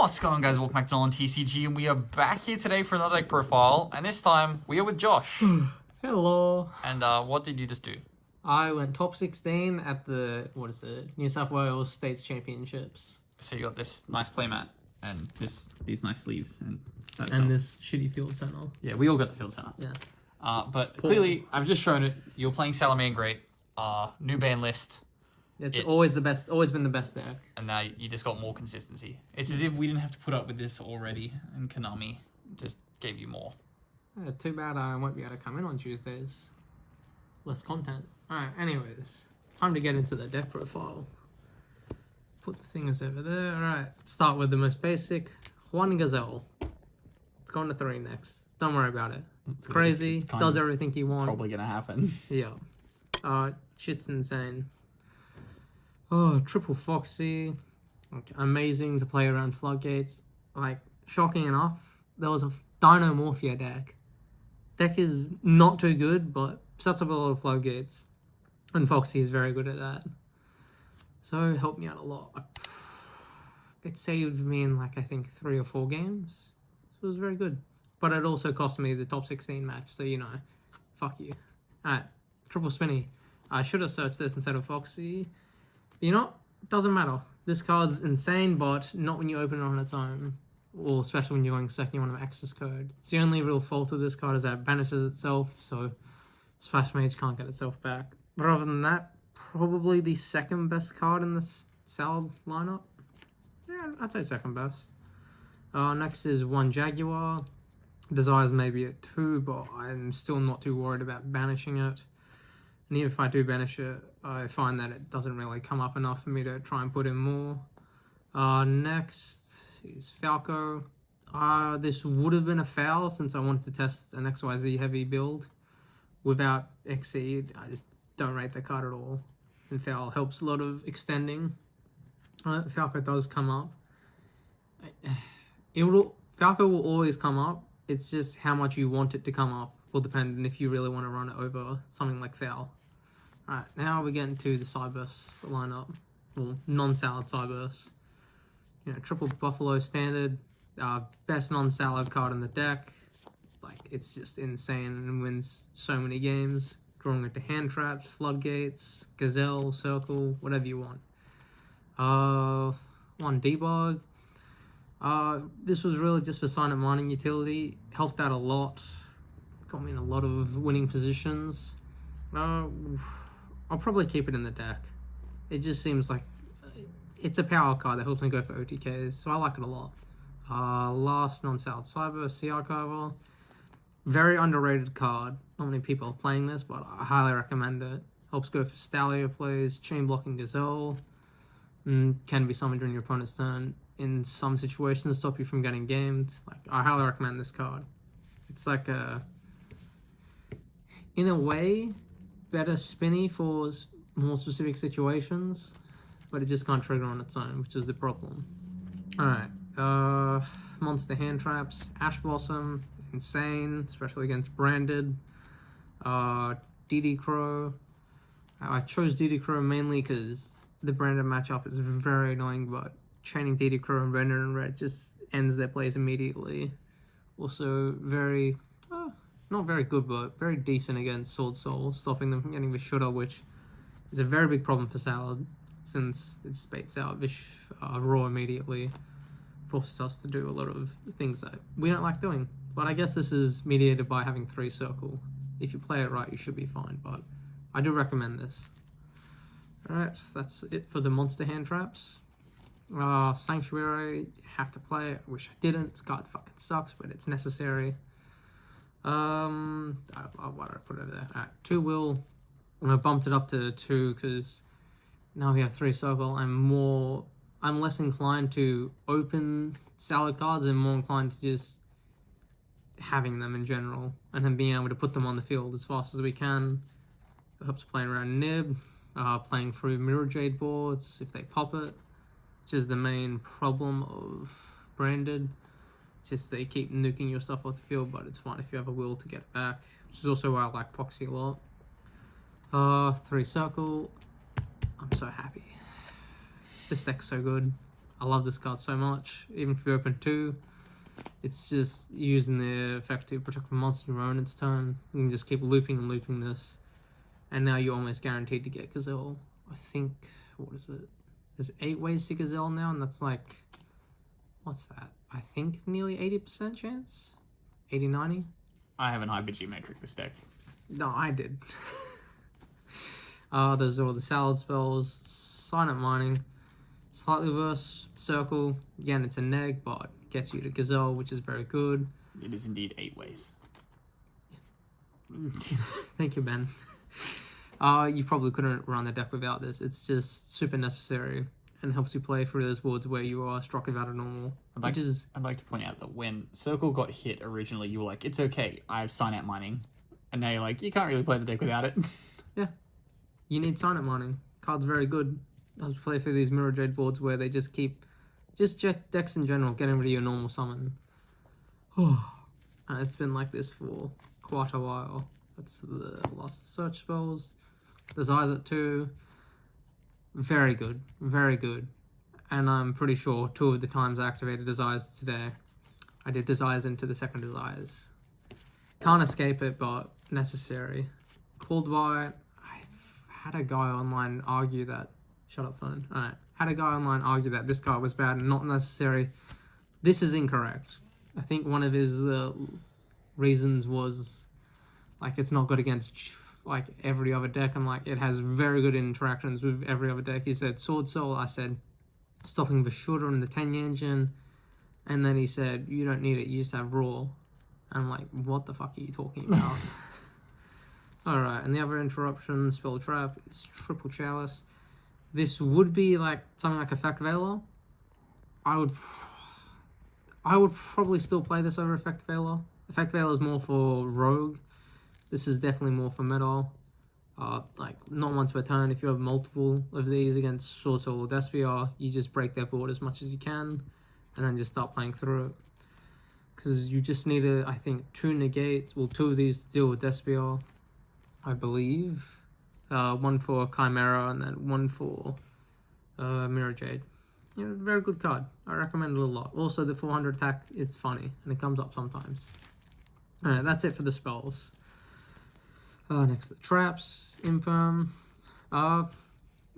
What's going on, guys? Welcome back to NolanTCG, and we are back here today for another deck profile, and this time we are with Josh. Hello. And what did you just do? I went top 16 at the, New South Wales States Championships. So you got this nice playmat, and these nice sleeves, and this shitty field center. Yeah, we all got the field center. Yeah. But clearly, I've just shown it. You're playing Salamangreat, new ban list. It's always been the best deck. And now you just got more consistency. It's as if we didn't have to put up with this already, and Konami just gave you more. Yeah, too bad I won't be able to come in on Tuesdays. Less content. Alright, anyways. Time to get into the deck profile. Put the things over there. Alright, start with the most basic. Juan Gazelle. It's going to 3 next. Don't worry about it. It's crazy. Does everything you want. Probably gonna happen. Yeah. Shit's insane. Oh, Triple Foxy. Okay, amazing to play around Floodgates. Like, shocking enough, there was a Dino Morphia deck. Deck is not too good, but sets up a lot of Floodgates. And Foxy is very good at that. So, it helped me out a lot. It saved me in, I think 3 or 4 games. So, it was very good. But it also cost me the top 16 match, so, fuck you. Alright, Triple Spinny. I should have searched this instead of Foxy. You know, it doesn't matter. This card's insane, but not when you open it on its own. Or especially when you're going second, you want to access code. It's the only real fault of this card is that it banishes itself, so Splash Mage can't get itself back. But other than that, probably the second best card in this Salad lineup. Yeah, I'd say second best. Next is 1 Jaguar. Desires maybe at 2, but I'm still not too worried about banishing it. And even if I do banish it, I find that it doesn't really come up enough for me to try and put in more. Next is Falco. This would have been a foul since I wanted to test an XYZ heavy build. Without Exceed, I just don't rate the card at all. And foul helps a lot of extending. Falco does come up. Falco will always come up. It's just how much you want it to come up will depend on if you really want to run it over something like foul. Alright, now we get into the Cyburst lineup. Well, non-salad Cyburst. Triple Buffalo standard. Best non-salad card in the deck. It's just insane and wins so many games. Drawing it to hand traps, floodgates, gazelle, circle, whatever you want. 1 debug. This was really just for silent mining utility. Helped out a lot. Got me in a lot of winning positions. I'll probably keep it in the deck. It just seems like it's a power card that helps me go for OTKs, so I like it a lot. Last non-salad Cyber, Sea Archiver. Very underrated card. Not many people are playing this, but I highly recommend it. Helps go for Stallion plays, chain blocking Gazelle. Can be summoned during your opponent's turn. In some situations, stop you from getting gamed. I highly recommend this card. It's in a way, better Spinny for more specific situations, but it just can't trigger on its own, which is the problem. Alright, Monster Hand Traps, Ash Blossom, insane, especially against Branded. DD Crow. I chose DD Crow mainly because the Branded matchup is very annoying, but chaining DD Crow and Branded and Red just ends their plays immediately. Also, not very good, but very decent against Sword Soul, stopping them from getting the Shooter, which is a very big problem for Salad, since it just baits out Raw immediately, forces us to do a lot of things that we don't like doing. But I guess this is mediated by having 3 Circle. If you play it right, you should be fine, but I do recommend this. Alright, that's it for the Monster Hand Traps. Sanctuary, have to play it. I wish I didn't. This card fucking sucks, but it's necessary. Why did I put it over there? Alright, 2 Will. I bumped it up to 2 because now we have 3 Circle. I'm less inclined to open salad cards and more inclined to just having them in general and then being able to put them on the field as fast as we can. It helps playing around Nib, playing through Mirror Jade boards if they pop it, which is the main problem of Branded. It's just they keep nuking your stuff off the field, but it's fine if you have a will to get it back, which is also why I like Foxy a lot. 3 Circle. I'm so happy. This deck's so good. I love this card so much. Even if you open 2, it's just using the effect to protect the monster your own its turn. You can just keep looping and looping this. And now you're almost guaranteed to get Gazelle. I think, what is it? There's 8 ways to Gazelle now, and that's like, what's that? I think nearly 80% chance? 80, 90? I have an hybrid geometric this deck. No, I did. Those are all the salad spells. Silent Mining. Slightly worse. Circle. Again, it's a neg, but gets you to Gazelle, which is very good. It is indeed 8 ways. Thank you, Ben. You probably couldn't run the deck without this. It's just super necessary and helps you play through those boards where you are struck without a normal. I'd like to point out that when Circle got hit originally, you were like, it's okay, I have Sign Out Mining. And now you're like, you can't really play the deck without it. Yeah. You need Silent Mining. Card's very good. Helps you play through these Mirror Jade boards where they just keep... Just decks in general, getting rid of your normal summon. And it's been like this for quite a while. That's the Lost Search spells. Desires at 2. Very good. Very good. And I'm pretty sure 2 of the times I activated Desires today, I did Desires into the second Desires. Can't escape it, but necessary. Called by... I had a guy online argue that... Shut up, phone. Alright. Had a guy online argue that this card was bad and not necessary. This is incorrect. I think one of his reasons was... Like, it's not good against, like, every other deck. I'm like, it has very good interactions with every other deck. He said Sword Soul. I said, stopping the shooter and the Tenya engine. And then he said, you don't need it. You just have Raw. And I'm like, what the fuck are you talking about? Alright, and the other interruption, Spell Trap, is Triple Chalice. This would be, like, something like Effect Veiler. I would probably still play this over Effect Veiler. Effect Veiler is more for Rogue. This is definitely more for meta. Like, not once per turn. If you have multiple of these against Sword Soul or Despia, you just break their board as much as you can, and then just start playing through it. Because you just need, I think, 2 negates. Well, 2 of these to deal with Despia, I believe. 1 for Chimera, and then 1 for Mirror Jade. You know, very good card. I recommend it a lot. Also, the 400 attack, it's funny, and it comes up sometimes. Alright, that's it for the spells. Next, the traps, Imperm.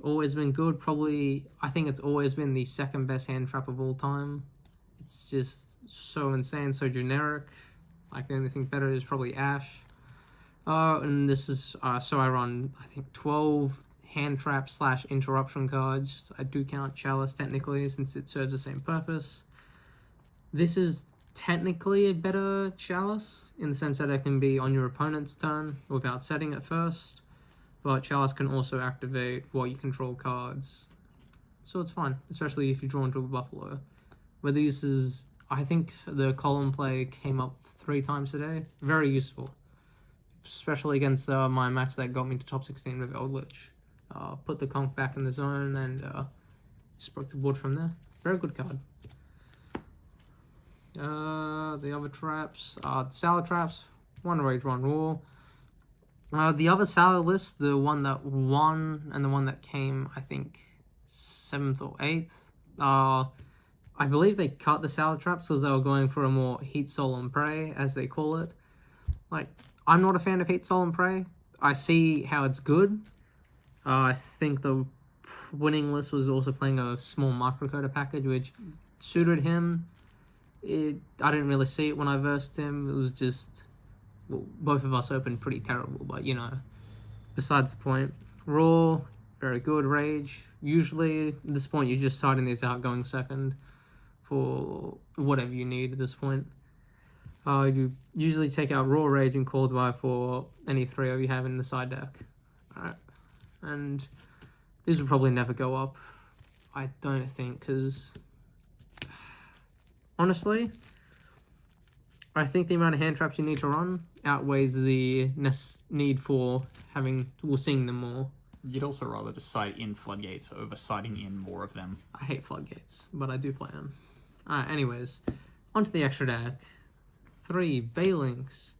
Always been good. Probably, I think it's always been the second best hand trap of all time. It's just so insane, so generic. Like, the only thing better is probably Ash. And this is, so I run, I think, 12 hand trap / interruption cards. I do count Chalice technically, since it serves the same purpose. This is technically a better Chalice, in the sense that it can be on your opponent's turn without setting it first, but Chalice can also activate while you control cards, so it's fine, especially if you draw into a Buffalo. Where these is, I think the column play came up 3 times today, very useful, especially against my match that got me to top 16 with Eldritch. Put the conch back in the zone and just broke the board from there. Very good card. The other traps, Salad traps, 1 Rage, 1 Raw. The other Salad list, the one that won and the one that came, I think, 7th or 8th, I believe they cut the Salad traps because they were going for a more Heat, Soul, and Prey, as they call it. Like, I'm not a fan of Heat, Soul, and Prey. I see how it's good. I think the winning list was also playing a small microcoder package, which suited him. I didn't really see it when I versed him. It was just, well, both of us opened pretty terrible, but, you know, besides the point. Raw, very good. Rage, usually at this point you're just siding these out going second for whatever you need at this point. You usually take out Raw, Rage, and Cold Wire for any 3 of you have in the side deck. Alright, and these will probably never go up, I don't think, because honestly, I think the amount of hand traps you need to run outweighs the need for seeing them more. You'd also rather just side in Floodgates over siding in more of them. I hate Floodgates, but I do play them. Alright, anyways, onto the extra deck. 3 Balinks,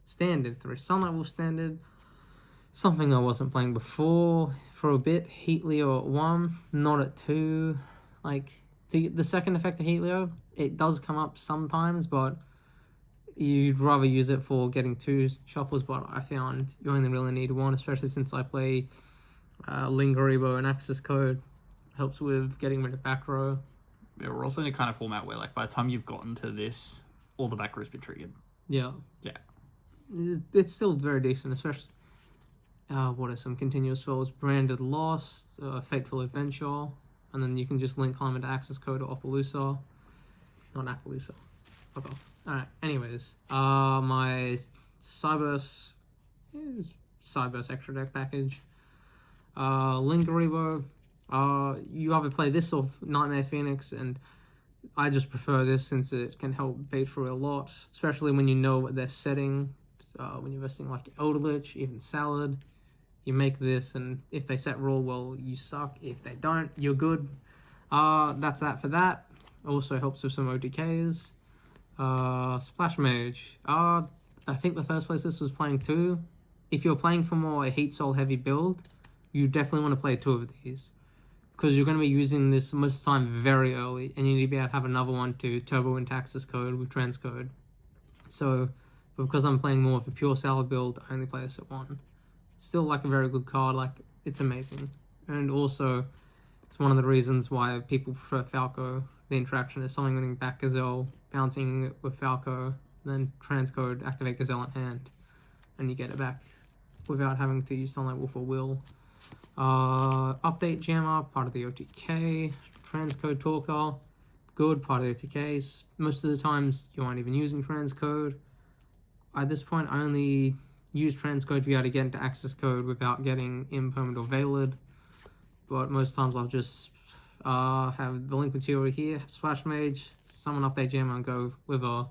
standard. 3 Sunlight Wolf standard. Something I wasn't playing before for a bit. Heat Leo at 1, not at 2. Like, the second effect of Helio, it does come up sometimes, but you'd rather use it for getting 2 shuffles, but I found you only really need 1, especially since I play Lingeribo and Access Code. Helps with getting rid of back row. Yeah, we're also in a kind of format where, like, by the time you've gotten to this, all the back row's been triggered. Yeah. Yeah. It's still very decent, especially... what are some continuous spells? Branded Lost, Fateful Adventure, and then you can just link Climate to Access Code or Appaloosa. Not Appaloosa. Fuck off. Alright, anyways. My Cyberse extra deck package. Lingeribo. You either play this or Nightmare Phoenix, and I just prefer this since it can help bait through a lot, especially when you know what they're setting. When you're vesting like Eldritch, even Salad, you make this, and if they set Raw, well, you suck. If they don't, you're good. That's that for that. Also helps with some OTKs. Splash Mage. I think the first place this was playing 2. If you're playing for more a Heat Soul heavy build, you definitely want to play 2 of these, because you're going to be using this most of the time very early, and you need to be able to have another one to turbo into Access Code with Transcode. So, because I'm playing more of a pure Salad build, I only play this at 1. Still, like, a very good card. Like, it's amazing. And also, it's one of the reasons why people prefer Falco. The interaction is summoning back Gazelle, bouncing it with Falco, then Transcode, activate Gazelle in hand, and you get it back without having to use Sunlight Wolf or Will. Update Jammer, part of the OTK. Transcode Talker, good, part of the OTKs. Most of the times, you aren't even using Transcode. At this point, I only use Transcode to be able to get into Access Code without getting Impermanent or Veiled. But most times I'll just have the link material here, Splash Mage, summon Update Jammer, and go with a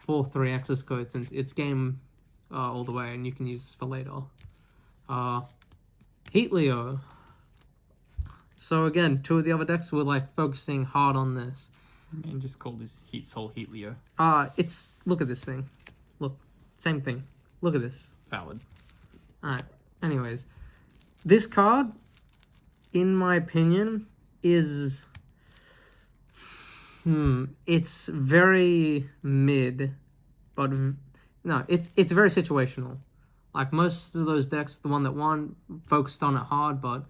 4/3 Access Code, since it's game all the way, and you can use this for later. Heat Leo. So again, 2 of the other decks were like focusing hard on this. And just call this Heat Soul Heat Leo. It's, look at this thing. Look, same thing. Look at this. Valid. Alright, anyways. This card, in my opinion, is... it's very mid, but... No, it's very situational. Like, most of those decks, the one that won, focused on it hard, but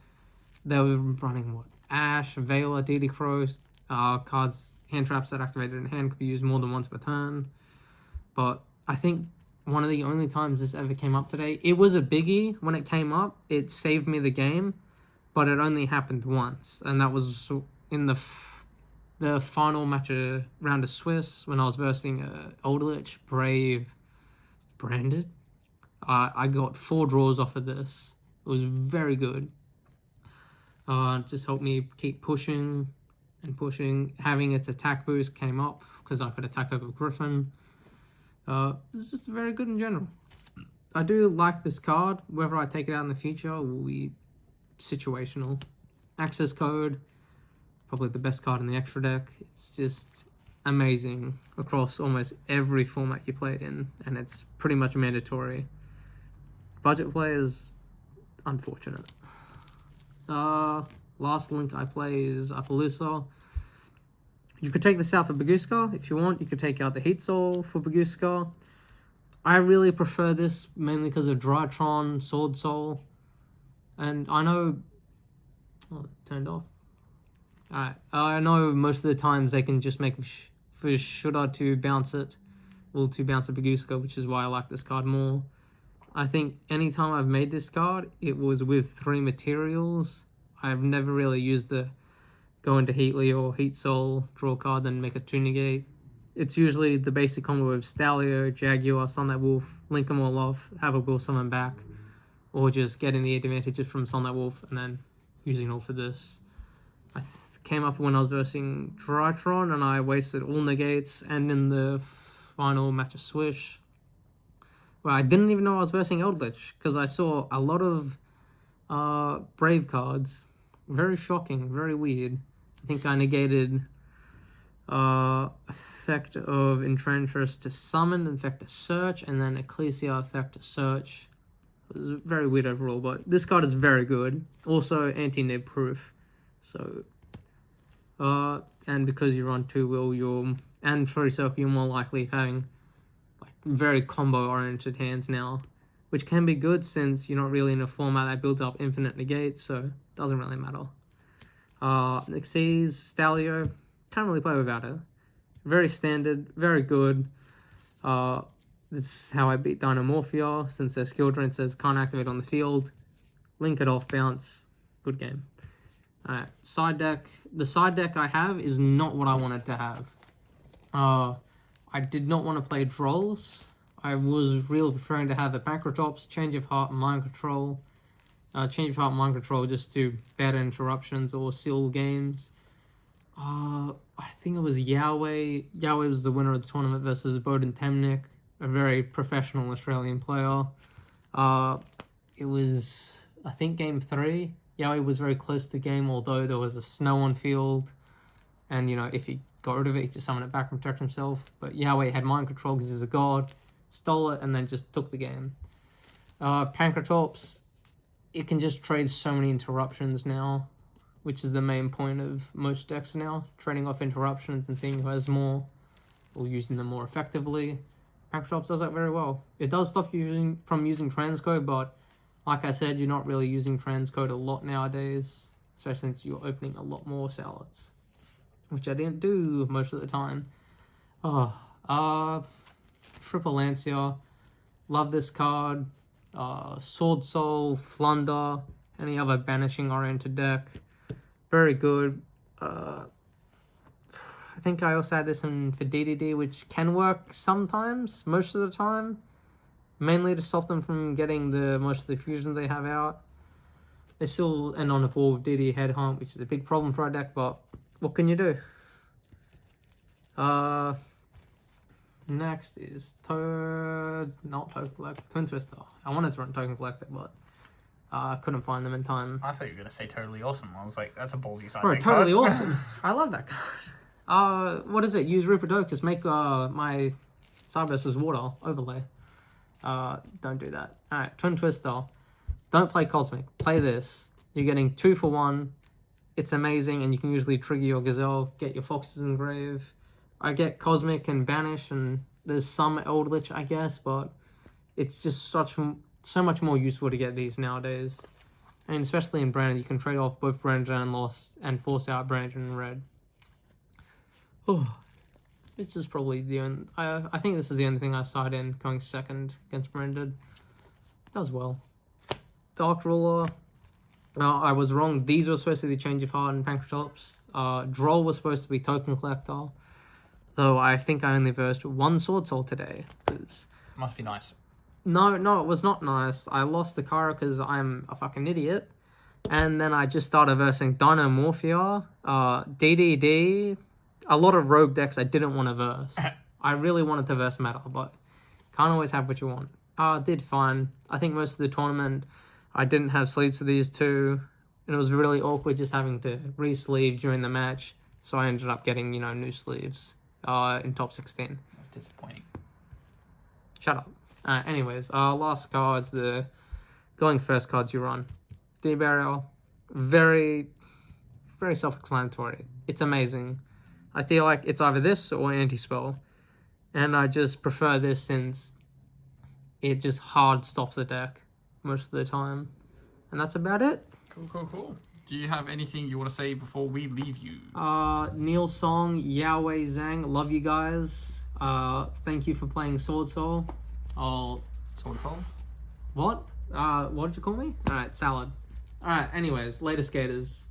they were running, what? Ash, Veiler, DD Crow, cards, hand traps that activated in hand could be used more than once per turn. But I think one of the only times this ever came up today, it was a biggie when it came up. It saved me the game, but it only happened once. And that was in the final match round of Swiss, when I was versing Eldritch, Brave, Branded. I got 4 draws off of this. It was very good. Just helped me keep pushing and pushing. Having its attack boost came up because I could attack over Griffin. It's just very good in general. I do like this card. Whether I take it out in the future will be situational. Access Code, probably the best card in the extra deck. It's just amazing across almost every format you play it in, and it's pretty much mandatory. Budget players, unfortunate. Last link I play is Appaloosa. You could take this out for Baguska if you want. You could take out the Heat Soul for Baguska. I really prefer this mainly because of Drytron, Sword Soul. And I know... Oh, it turned off. Alright. I know most of the times they can just make for Shudder to bounce it. Well, to bounce a Baguska, which is why I like this card more. I think anytime I've made this card, it was with 3 materials. I've never really used the go into Heat Leo or Heat Soul, draw a card, then make a 2 negate. It's usually the basic combo of Stalio, Jaguar, Sunlight Wolf, link them all off, have a Will summon back, or just getting the advantages from Sunlight Wolf and then using all for this. I came up when I was versing Drytron and I wasted all negates, and in the final match of Swish, well, I didn't even know I was versing Eldritch because I saw a lot of Brave cards. Very shocking, very weird. I think I negated effect of Enchantress to summon, effect to search, and then Ecclesia effect to search. It was very weird overall, but this card is very good. Also anti-nib proof. So and because you're on 2-wheel, and 3 circle, you're more likely having like very combo-oriented hands now, which can be good since you're not really in a format that builds up infinite negates, so it doesn't really matter. Xyz, Stalio, can't really play without it. Very standard, very good. This is how I beat Dynamorphia, since their skill drain says can't activate on the field. Link it off, bounce. Good game. Alright, side deck. The side deck I have is not what I wanted to have. I did not want to play Drolls. I was really preferring to have a Bancrotops, Change of Heart, Mind Control. Change of Heart, Mind Control just to better interruptions or seal games. I think it was Yahweh. Yahweh was the winner of the tournament versus Bowden Temnick, a very professional Australian player. It was, I think, game 3. Yahweh was very close to game, although there was a snow on field. And, if he got rid of it, he just summoned it back and protect himself. But Yahweh had Mind Control because he's a god, stole it, and then just took the game. Pancratops, it can just trade so many interruptions now, which is the main point of most decks now. Trading off interruptions and seeing who has more, or using them more effectively. Pancratops does that very well. It does stop you from using transcode, but like I said, you're not really using transcode a lot nowadays, especially since you're opening a lot more salads, which I didn't do most of the time. Triple Lancia, love this card. Sword Soul, Flunder, any other banishing oriented deck, very good. I think I also had this in for DDD, which can work sometimes, most of the time. Mainly to stop them from getting most of the fusions they have out. They still end on the board with DD Headhunt, which is a big problem for our deck, but what can you do? Next is Twin Twister. I wanted to run Token Collector, but I couldn't find them in time. I thought you were going to say Totally Awesome. I was like, that's a ballsy side. Bro, Totally Awesome. I love that card. What is it? Use Ripidocus, make my Cyber's Water overlay. Don't do that. Alright, Twin Twister. Don't play Cosmic. Play this. You're getting 2 for 1. It's amazing, and you can usually trigger your Gazelle, get your Foxes Engrave. I get Cosmic and Banish, and there's some Eldritch, I guess, but it's just so much more useful to get these nowadays. And especially in Branded, you can trade off both Branded and Lost and force out Branded and Red. Oh, it's just probably the only... I think this is the only thing I side in going second against Branded. Does well. Dark Ruler. I was wrong. These were supposed to be the Change of Heart and Pancratops. Droll was supposed to be Token Collector. Though I think I only versed 1 Sword Soul today. Must be nice. No, it was not nice. I lost the Kara because I'm a fucking idiot. And then I just started versing Dynamorphia, DDD, a lot of rogue decks I didn't want to verse. I really wanted to verse meta, but can't always have what you want. Did fine. I think most of the tournament I didn't have sleeves for these 2. And it was really awkward just having to re-sleeve during the match. So I ended up getting, new sleeves. In top 16. That's disappointing. Shut up. Anyways, last cards, the going first cards you run. D-Burial, very, very self-explanatory. It's amazing. I feel like it's either this or Anti-Spell. And I just prefer this since it just hard stops the deck most of the time. And that's about it. Cool. Do you have anything you want to say before we leave you? Neil Song, Yahweh Zhang, love you guys. Thank you for playing Sword Soul. Sword Soul? What? What did you call me? Alright, Salad. Alright, anyways, later skaters.